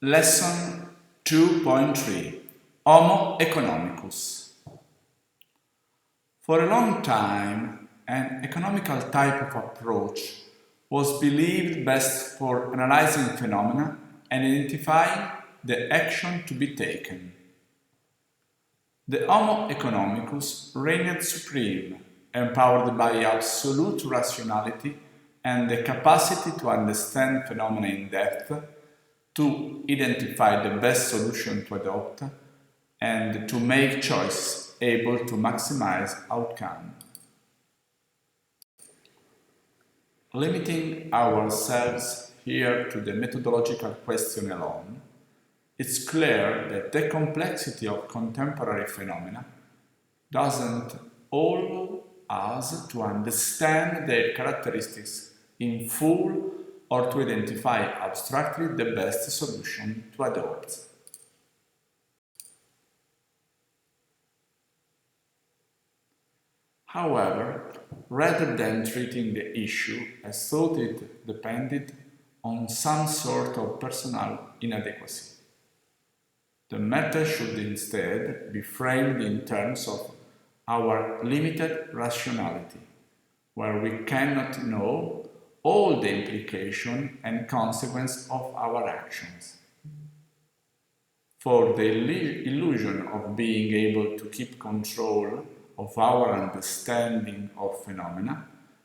Lesson 2.3 Homo economicus. For a long time, an economical type of approach was believed best for analyzing phenomena and identifying the action to be taken. The Homo economicus reigned supreme, empowered by absolute rationality and the capacity to understand phenomena in depth, to identify the best solution to adopt, and to make choices able to maximize outcome. Limiting ourselves here to the methodological question alone, it's clear that the complexity of contemporary phenomena doesn't allow us to understand their characteristics in full or to identify abstractly the best solution to adopt. However, rather than treating the issue as though it depended on some sort of personal inadequacy, the matter should instead be framed in terms of our limited rationality, where we cannot know all the implication and consequence of our actions. For the illusion of being able to keep control of our understanding of phenomena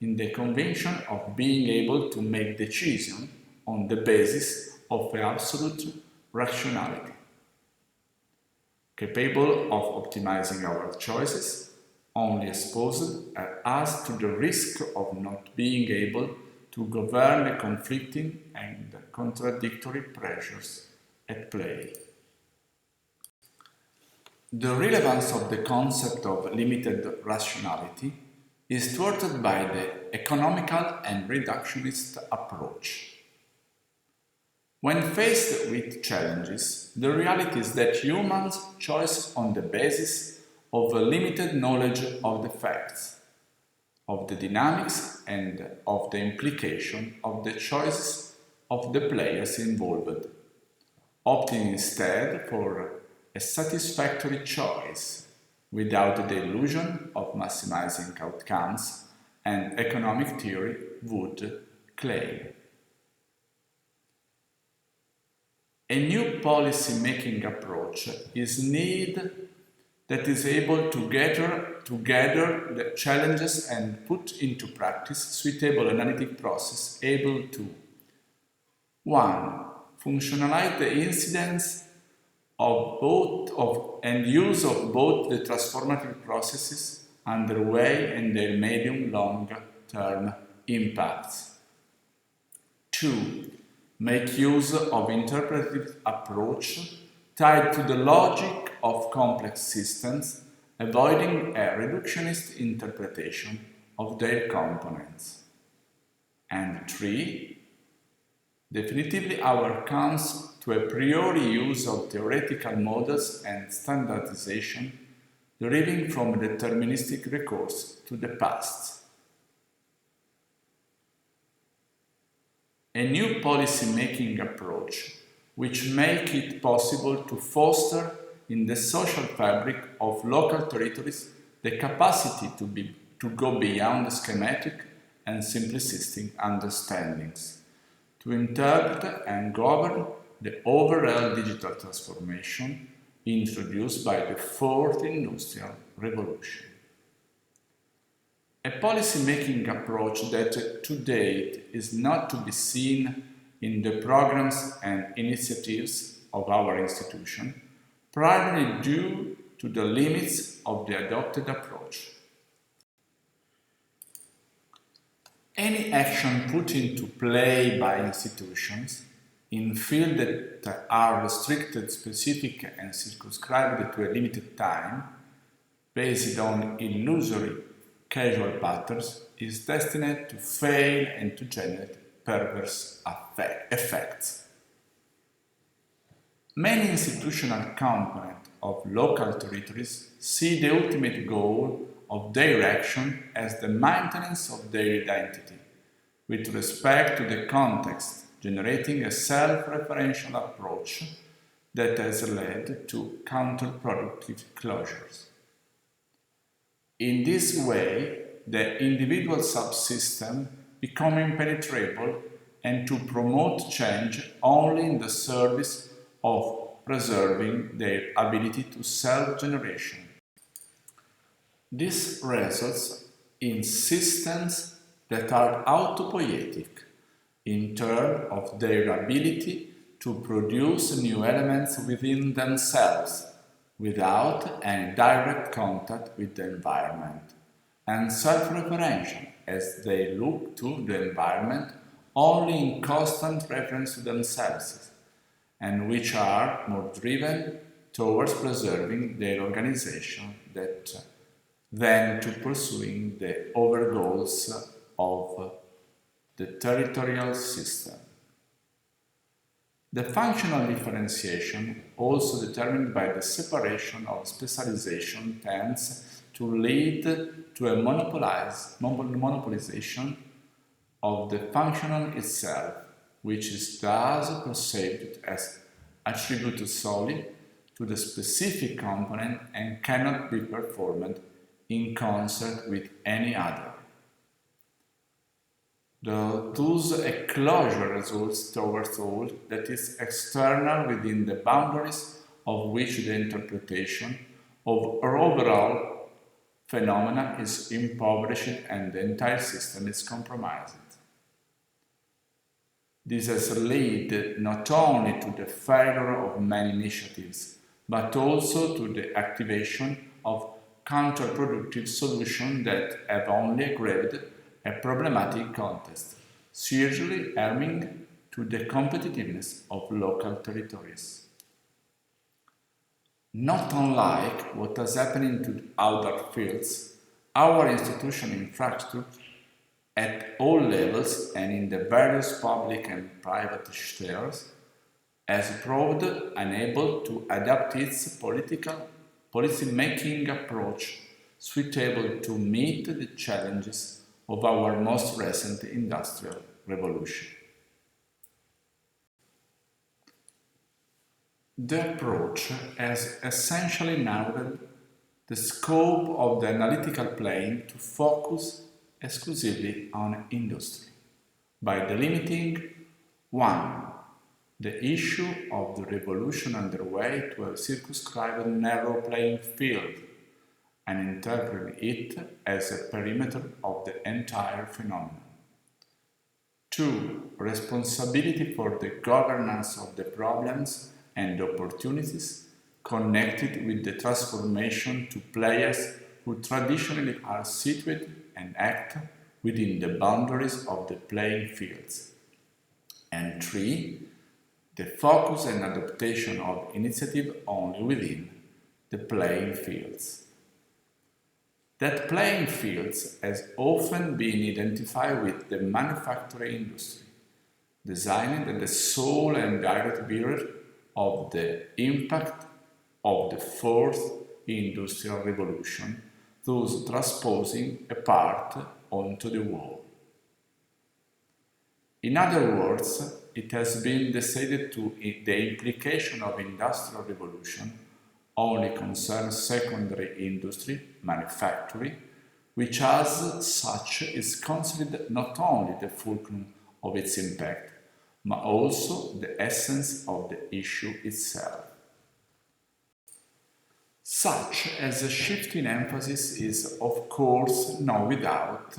in the convention of being able to make decisions on the basis of absolute rationality, capable of optimizing our choices, only exposed us to the risk of not being able to govern the conflicting and contradictory pressures at play. The relevance of the concept of limited rationality is thwarted by the economical and reductionist approach. When faced with challenges, the reality is that humans choose on the basis of a limited knowledge of the facts, of the dynamics and of the implication of the choices of the players involved, opting instead for a satisfactory choice without the illusion of maximizing outcomes and economic theory would claim. A new policy-making approach is needed that is able to gather together the challenges and put into practice suitable analytic process able to 1. Functionalize the incidence and use of both the transformative processes underway and their medium-long-term impacts. 2. Make use of interpretive approach tied to the logic of complex systems, avoiding a reductionist interpretation of their components. And 3. Definitively comes to a priori use of theoretical models and standardization deriving from a deterministic recourse to the past. A new policy-making approach which make it possible to foster in the social fabric of local territories the capacity to go beyond schematic and simplistic understandings, to interpret and govern the overall digital transformation introduced by the Fourth Industrial Revolution. A policy-making approach that to date is not to be seen in the programs and initiatives of our institution, primarily due to the limits of the adopted approach. Any action put into play by institutions in fields that are restricted, specific and circumscribed to a limited time, based on illusory causal patterns, is destined to fail and to generate perverse effects. Many institutional components of local territories see the ultimate goal of their action as the maintenance of their identity, with respect to the context generating a self-referential approach that has led to counterproductive closures. In this way, the individual subsystem become impenetrable and to promote change only in the service of preserving their ability to self-generation. This results in systems that are autopoietic in terms of their ability to produce new elements within themselves without any direct contact with the environment, and self-referential as they look to the environment only in constant reference to themselves, and which are more driven towards preserving their organization than to pursuing the over goals of the territorial system. The functional differentiation, also determined by the separation of specialization, tends to lead to a monopolization of the functional itself, which is thus perceived as attributed solely to the specific component and cannot be performed in concert with any other. Thus, a closure results towards all that is external within the boundaries of which the interpretation of overall phenomena is impoverished and the entire system is compromised. This has led not only to the failure of many initiatives, but also to the activation of counterproductive solutions that have only aggraved a problematic context, seriously harming to the competitiveness of local territories. Not unlike what has happened to other fields, our institutional infrastructure at all levels and in the various public and private spheres has proved unable to adapt its policy-making approach suitable to meet the challenges of our most recent industrial revolution. The approach has essentially narrowed the scope of the analytical plane to focus exclusively on industry, by delimiting 1. The issue of the revolution underway to a circumscribed narrow playing field, and interpret it as a perimeter of the entire phenomenon. 2. Responsibility for the governance of the problems and opportunities connected with the transformation to players who traditionally are situated and act within the boundaries of the playing fields. And 3. The focus and adaptation of initiative only within the playing fields. That playing fields has often been identified with the manufacturing industry, designed as the sole and direct bearer of the impact of the fourth industrial revolution, thus transposing a part onto the whole. In other words, it has been decided to the implication of industrial revolution only concerns secondary industry, manufacturing, which as such is considered not only the fulcrum of its impact, but also the essence of the issue itself. Such as a shift in emphasis is, of course, not without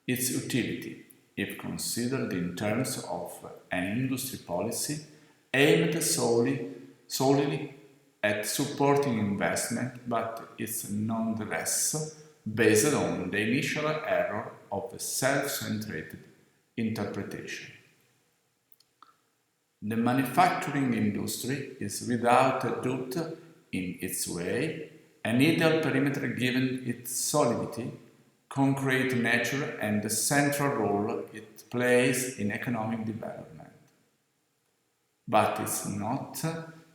its utility, if considered in terms of an industry policy aimed solely at supporting investment, but is nonetheless based on the initial error of a self-centered interpretation. The manufacturing industry is without a doubt in its way an ideal perimeter given its solidity, concrete nature and the central role it plays in economic development. But it's not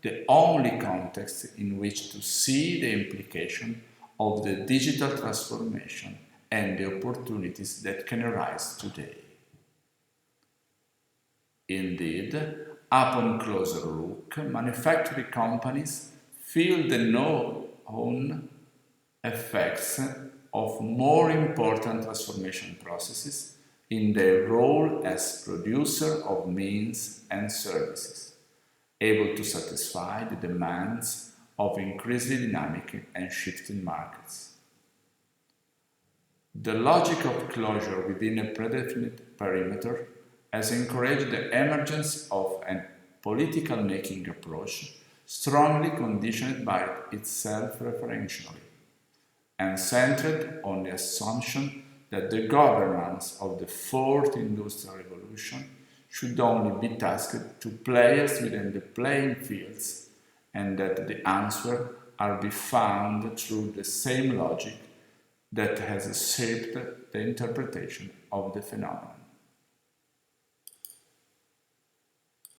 the only context in which to see the implication of the digital transformation and the opportunities that can arise today. Indeed, upon closer look, manufacturing companies feel the known effects of more important transformation processes in their role as producer of means and services, able to satisfy the demands of increasingly dynamic and shifting markets. The logic of closure within a predefined perimeter has encouraged the emergence of a political making approach strongly conditioned by itself referentially and centered on the assumption that the governance of the fourth industrial revolution should only be tasked to players within the playing fields, and that the answer are be found through the same logic that has shaped the interpretation of the phenomenon.